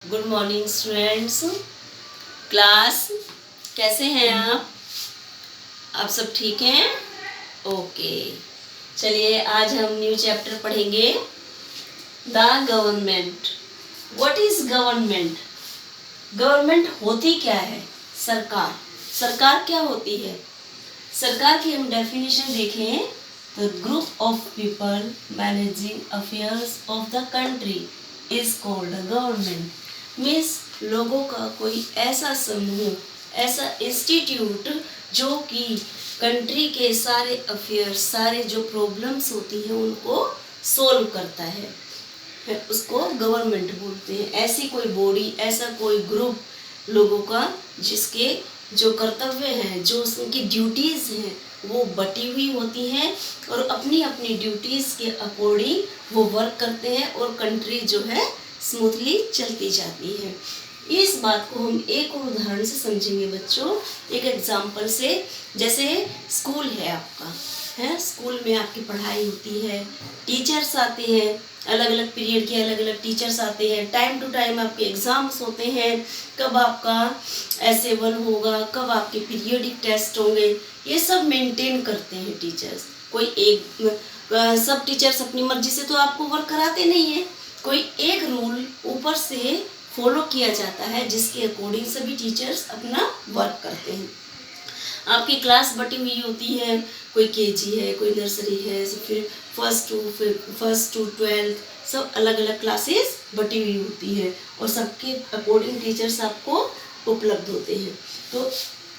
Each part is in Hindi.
Good morning students. क्लास कैसे हैं आप सब ठीक हैं? ओके, चलिए आज हम न्यू चैप्टर पढ़ेंगे, the government. What is government? Government होती क्या है? सरकार। सरकार क्या होती है? सरकार की हम डेफिनेशन देखें तो group of people managing affairs of the country is called government. Means लोगों का कोई ऐसा समूह, ऐसा इंस्टीट्यूट जो कि कंट्री के सारे अफेयर्स, सारे जो प्रॉब्लम्स होती हैं उनको सोल्व करता है, उसको गवर्नमेंट बोलते हैं। ऐसी कोई बॉडी, ऐसा कोई ग्रुप लोगों का जिसके जो कर्तव्य हैं, जो उनकी ड्यूटीज़ हैं वो बटी हुई होती हैं और अपनी अपनी ड्यूटीज़ के अकॉर्डिंग वो वर्क करते हैं और कंट्री जो है स्मूथली चलती जाती है। इस बात को हम एक और उदाहरण से समझेंगे बच्चों, एक एग्जाम्पल से। जैसे स्कूल है आपका, है स्कूल में आपकी पढ़ाई होती है, टीचर्स आते हैं, अलग अलग पीरियड के अलग अलग टीचर्स आते हैं, टाइम टू टाइम आपके एग्ज़ाम्स होते हैं, कब आपका SA1 होगा, कब आपके पीरियडिक टेस्ट होंगे, ये सब मेंटेन करते हैं टीचर्स। कोई एक सब टीचर्स अपनी मर्जी से तो आपको वर्क कराते नहीं है, कोई एक रूल ऊपर से फॉलो किया जाता है जिसके अकॉर्डिंग सभी टीचर्स अपना वर्क करते हैं। आपकी क्लास बटी हुई होती है, कोई KG है, कोई नर्सरी है, फिर फर्स्ट टू 12th, सब अलग अलग क्लासेस बटी हुई होती है और सबके अकॉर्डिंग टीचर्स आपको उपलब्ध होते हैं। तो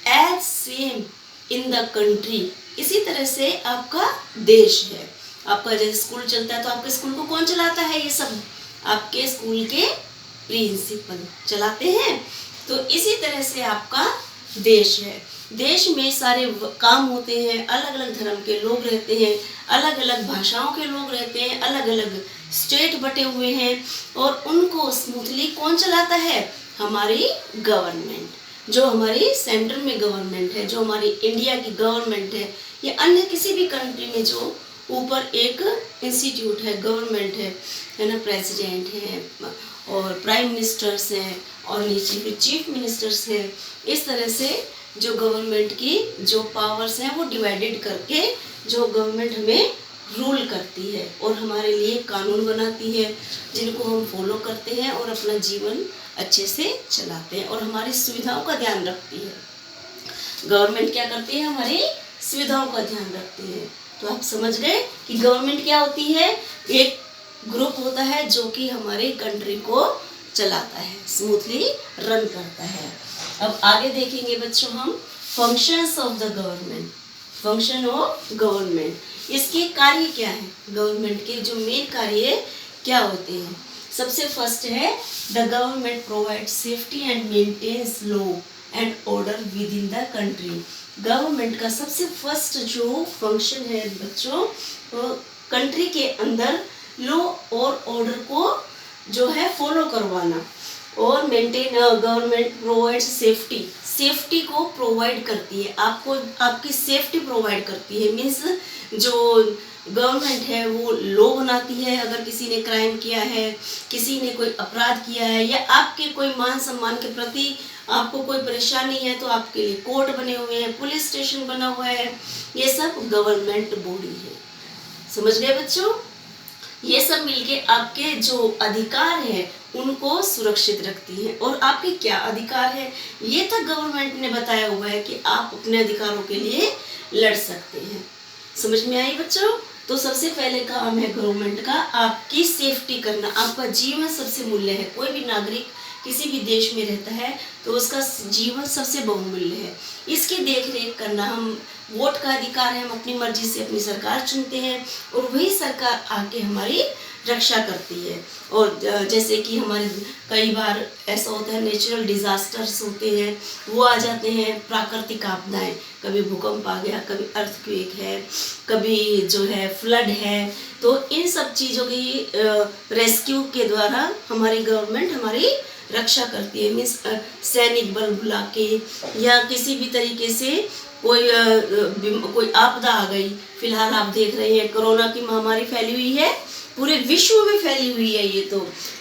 as same in the country, इसी तरह से आपका देश है। आपका जैसे स्कूल चलता है तो आपके स्कूल को कौन चलाता है? ये सब आपके स्कूल के प्रिंसिपल चलाते हैं। तो इसी तरह से आपका देश है। देश में सारे काम होते हैं, अलग अलग धर्म के लोग रहते हैं, अलग अलग भाषाओं के लोग रहते हैं, अलग अलग स्टेट बटे हुए हैं और उनको स्मूथली कौन चलाता है? हमारी गवर्नमेंट। जो हमारी सेंटर में गवर्नमेंट है, जो हमारी इंडिया की गवर्नमेंट है, या अन्य किसी भी कंट्री में जो ऊपर एक इंस्टीट्यूट है, गवर्नमेंट है ना, प्रेसिडेंट है और प्राइम मिनिस्टर्स हैं और नीचे फिर चीफ मिनिस्टर्स हैं। इस तरह से जो गवर्नमेंट की जो पावर्स हैं वो डिवाइडेड करके जो गवर्नमेंट हमें रूल करती है और हमारे लिए कानून बनाती है जिनको हम फॉलो करते हैं और अपना जीवन अच्छे से चलाते हैं और हमारी सुविधाओं का ध्यान रखती है। गवर्नमेंट क्या करती है? हमारी सुविधाओं का ध्यान रखती है। तो आप समझ गए कि गवर्नमेंट क्या होती है? एक ग्रुप होता है जो कि हमारे कंट्री को चलाता है, स्मूथली रन करता है। अब आगे देखेंगे बच्चों हम functions of the government. Function of government, इसके कार्य क्या है? गवर्नमेंट के जो मेन कार्य क्या होते हैं? सबसे फर्स्ट है the government provide safety and maintains law and order within the country. Government का सबसे फर्स्ट जो फंक्शन है बच्चों, वो कंट्री के अंदर लॉ और ऑर्डर को जो है फॉलो करवाना और मेंटेन। गवर्नमेंट प्रोवाइड सेफ्टी को प्रोवाइड करती है, आपको आपकी सेफ्टी प्रोवाइड करती है। मीन्स जो गवर्नमेंट है वो लॉ बनाती है, अगर किसी ने क्राइम किया है, किसी ने कोई अपराध किया है या आपके कोई मान सम्मान के प्रति आपको कोई परेशानी है तो आपके लिए कोर्ट बने हुए हैं, पुलिस स्टेशन बना हुआ है, ये सब गवर्नमेंट बॉडी है। समझ गए बच्चों? ये सब मिलके आपके जो अधिकार है उनको सुरक्षित रखती है। और आपके क्या अधिकार है ये तक गवर्नमेंट ने बताया हुआ है कि आप अपने अधिकारों के लिए लड़ सकते हैं। समझ में आई बच्चों? तो सबसे पहले काम है गवर्नमेंट का आपकी सेफ्टी करना। आपका जीवन सबसे मूल्य है। कोई भी नागरिक किसी भी देश में रहता है तो उसका जीवन सबसे बहुमूल्य है, इसकी देख रेख करना। हम वोट का अधिकार है, हम अपनी मर्जी से अपनी सरकार चुनते हैं और वही सरकार आके हमारी रक्षा करती है। और जैसे कि हमारे कई बार ऐसा होता है, नेचुरल डिज़ास्टर्स होते हैं, वो आ जाते हैं, प्राकृतिक आपदाएं, कभी भूकंप आ गया, कभी अर्थक्वेक है, कभी जो है फ्लड है। तो इन सब चीज़ों की रेस्क्यू के द्वारा हमारी गवर्नमेंट हमारी रक्षा करती है। मीन्स सैनिक बल बुला के या किसी भी तरीके से कोई आपदा आ गई। फिलहाल आप देख रहे हैं कोरोना की महामारी फैली हुई है पूरे विश्व में फैली हुई है ये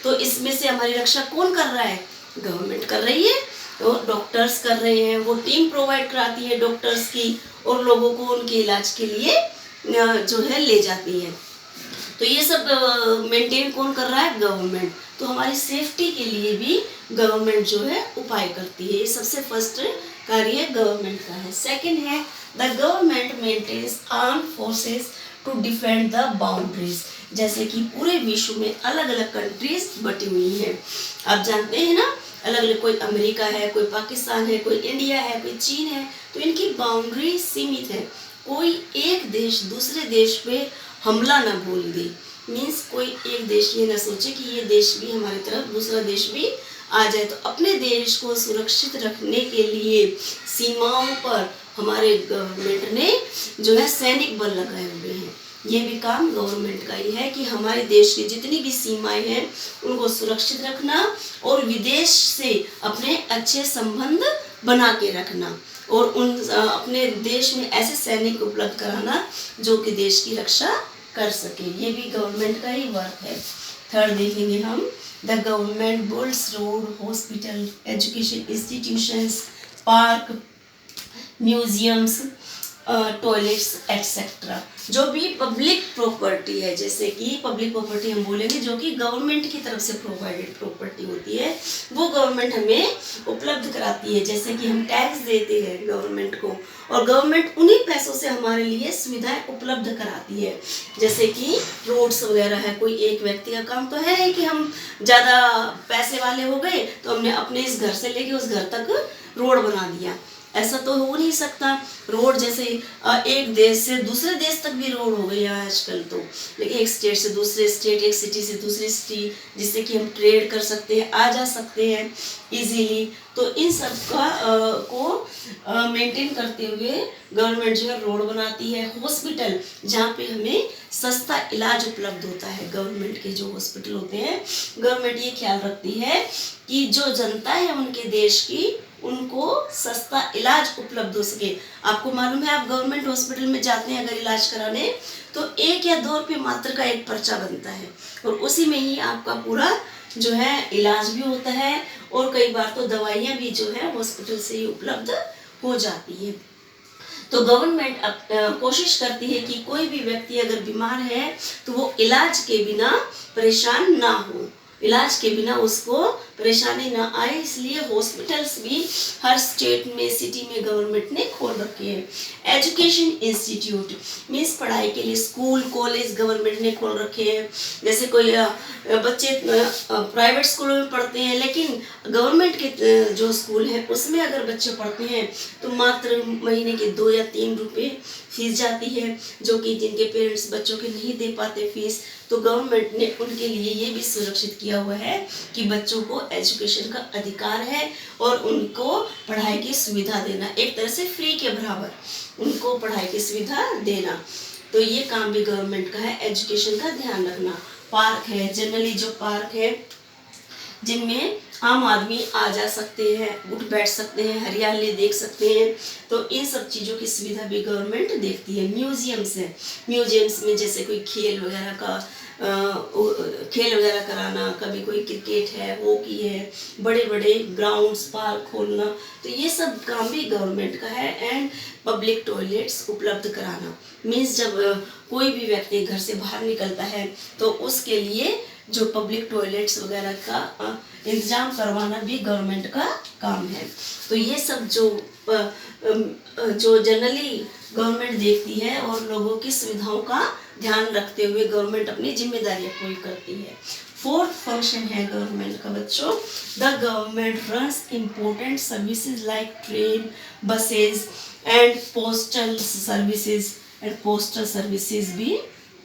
तो इसमें से हमारी रक्षा कौन कर रहा है? गवर्नमेंट कर रही है। तो डॉक्टर्स कर रहे हैं, वो टीम प्रोवाइड कराती है डॉक्टर्स की और लोगों को उनके इलाज के लिए जो है ले जाती है। तो ये सब मेंटेन कौन कर रहा है? गवर्नमेंट। तो हमारी सेफ्टी के लिए भी गवर्नमेंट जो है उपाय करती है। ये सबसे फर्स्ट कार्य गवर्नमेंट का है। सेकंड है the government maintains armed forces to defend the boundaries. जैसे कि पूरे विश्व में अलग अलग कंट्रीज बटी हुई हैं, आप जानते हैं ना, अलग अलग, कोई अमेरिका है, कोई पाकिस्तान है, कोई इंडिया है, कोई चीन है। तो इनकी बाउंड्री सीमित है। कोई एक देश दूसरे देश पे हमला ना बोल दे। मीन्स कोई एक देश ये ना सोचे कि ये देश भी हमारी तरफ, दूसरा देश भी आ जाए। तो अपने देश को सुरक्षित रखने के लिए सीमाओं पर हमारे गवर्नमेंट ने जो है सैनिक बल लगाए हुए हैं। ये भी काम गवर्नमेंट का ही है कि हमारे देश की जितनी भी सीमाएं हैं उनको सुरक्षित रखना और विदेश से अपने अच्छे संबंध बना के रखना और उन अपने देश में ऐसे सैनिक उपलब्ध कराना जो कि देश की रक्षा कर सके। ये भी गवर्नमेंट का ही वर्क है। थर्ड देखेंगे हम, the government builds road, hospital, education institutions, park, museums, toilets etcetera. जो भी पब्लिक प्रॉपर्टी है, जैसे कि पब्लिक प्रॉपर्टी हम बोलेंगे जो कि गवर्नमेंट की तरफ से प्रोवाइडेड प्रॉपर्टी होती है, वो गवर्नमेंट हमें उपलब्ध कराती है। जैसे कि हम टैक्स देते हैं गवर्नमेंट को और गवर्नमेंट उन्हीं पैसों से हमारे लिए सुविधाएं उपलब्ध कराती है। जैसे कि रोड्स वगैरह है, कोई एक व्यक्ति का काम तो है नहीं कि हम ज़्यादा पैसे वाले हो गए तो हमने अपने इस घर से लेके उस घर तक रोड बना दिया, ऐसा तो हो नहीं सकता। रोड जैसे एक देश से दूसरे देश तक भी रोड हो गई है आजकल तो, लेकिन एक स्टेट से दूसरे स्टेट, एक सिटी से दूसरी सिटी, जिससे कि हम ट्रेड कर सकते हैं, आ जा सकते हैं इजीली। तो इन सब का को मेंटेन करते हुए गवर्नमेंट जो है रोड बनाती है। हॉस्पिटल, जहाँ पे हमें सस्ता इलाज उपलब्ध होता है, गवर्नमेंट के जो हॉस्पिटल होते हैं, गवर्नमेंट ये ख्याल रखती है कि जो जनता है उनके देश की, उनको सस्ता इलाज उपलब्ध हो सके। आपको मालूम है, आप गवर्नमेंट हॉस्पिटल में जाते हैं अगर इलाज कराने तो 1 या 2 रुपये मात्र का एक पर्चा बनता है और उसी में ही आपका पूरा जो है इलाज भी होता है और कई बार तो दवाइयाँ भी जो है हॉस्पिटल से ही उपलब्ध हो जाती है। तो गवर्नमेंट कोशिश करती है कि कोई भी व्यक्ति अगर बीमार है तो वो इलाज के बिना परेशान ना हो, इलाज के बिना उसको परेशानी ना आए, इसलिए हॉस्पिटल्स भी हर स्टेट में, सिटी में गवर्नमेंट ने खोल रखे हैं। एजुकेशन इंस्टीट्यूट मीन्स पढ़ाई के लिए स्कूल, कॉलेज गवर्नमेंट ने खोल रखे हैं। जैसे कोई बच्चे प्राइवेट स्कूलों में पढ़ते हैं, लेकिन गवर्नमेंट के जो स्कूल है उसमें अगर बच्चे पढ़ते हैं तो मात्र महीने के 2 या 3 रुपये फीस जाती है, जो कि जिनके पेरेंट्स बच्चों के नहीं दे पाते फीस, तो गवर्नमेंट ने उनके लिए ये भी सुरक्षित किया हुआ है कि बच्चों को एजुकेशन का अधिकार है और उनको पढ़ाई की सुविधा देना, एक तरह से फ्री के बराबर उनको पढ़ाई की सुविधा देना। तो ये काम भी गवर्नमेंट का है, एजुकेशन का ध्यान रखना। पार्क है, जनरली जो पार्क है जिनमें आम आदमी आ जा सकते हैं, उठ बैठ सकते हैं, हरियाली देख सकते हैं, तो इन सब चीज़ों की सुविधा भी गवर्नमेंट देखती है। म्यूजियम्स है, म्यूजियम्स में जैसे कोई खेल वगैरह कराना, कभी कोई क्रिकेट है, हॉकी है, बड़े बड़े ग्राउंड्स, पार्क खोलना, तो ये सब काम भी गवर्नमेंट का है। एंड पब्लिक टॉयलेट्स उपलब्ध कराना मीन्स जब कोई भी व्यक्ति घर से बाहर निकलता है तो उसके लिए जो पब्लिक टॉयलेट्स वगैरह का इंतजाम करवाना भी गवर्नमेंट का काम है। तो ये सब जो जनरली गवर्नमेंट देखती है और लोगों की सुविधाओं का ध्यान रखते हुए गवर्नमेंट अपनी जिम्मेदारियां पूरी करती है। फोर्थ फंक्शन है गवर्नमेंट का बच्चों, the government runs important services like train, buses and postal services. And postal services भी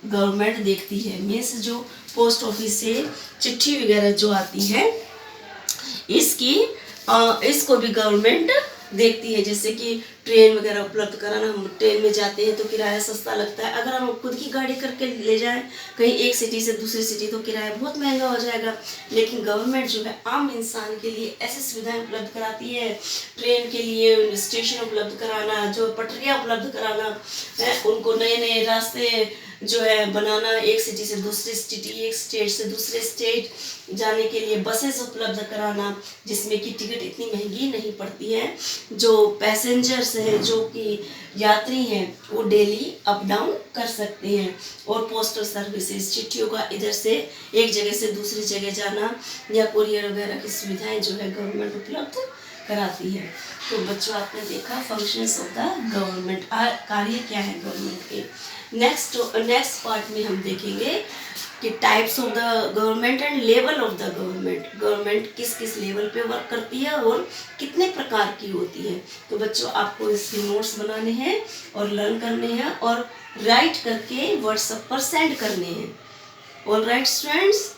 गवर्नमेंट देखती है। मीन्स जो पोस्ट ऑफिस से चिट्ठी वगैरह जो आती है इसको भी गवर्नमेंट देखती है। जैसे कि ट्रेन वगैरह उपलब्ध कराना, हम ट्रेन में जाते हैं तो किराया सस्ता लगता है, अगर हम खुद की गाड़ी करके ले जाएं कहीं एक सिटी से दूसरी सिटी तो किराया बहुत महंगा हो जाएगा। लेकिन गवर्नमेंट जो है आम इंसान के लिए ऐसी सुविधाएं उपलब्ध कराती है, ट्रेन के लिए स्टेशन उपलब्ध कराना, जो पटरियाँ उपलब्ध कराना, उनको नए नए रास्ते जो है बनाना, एक सिटी से दूसरी सिटी, एक स्टेट से दूसरे स्टेट जाने के लिए बसेस उपलब्ध कराना, जिसमें कि टिकट इतनी महंगी नहीं पड़ती है। जो पैसेंजर्स हैं, जो कि यात्री हैं, वो डेली अप डाउन कर सकते हैं। और पोस्टल सर्विसेज, चिट्ठियों का इधर से एक जगह से दूसरी जगह जाना या कुरियर वगैरह की सुविधाएं जो है गवर्नमेंट उपलब्ध कराती है। तो बच्चों, आपने देखा फंक्शंस ऑफ द गवर्नमेंट, कार्य क्या है गवर्नमेंट के। नेक्स्ट पार्ट में हम देखेंगे कि types of the government and level of the government. Government किस किस लेवल पे वर्क करती है और कितने प्रकार की होती है। तो बच्चों, आपको इसके नोट्स बनाने हैं और लर्न करने हैं और राइट करके व्हाट्सएप पर सेंड करने हैं। All right students.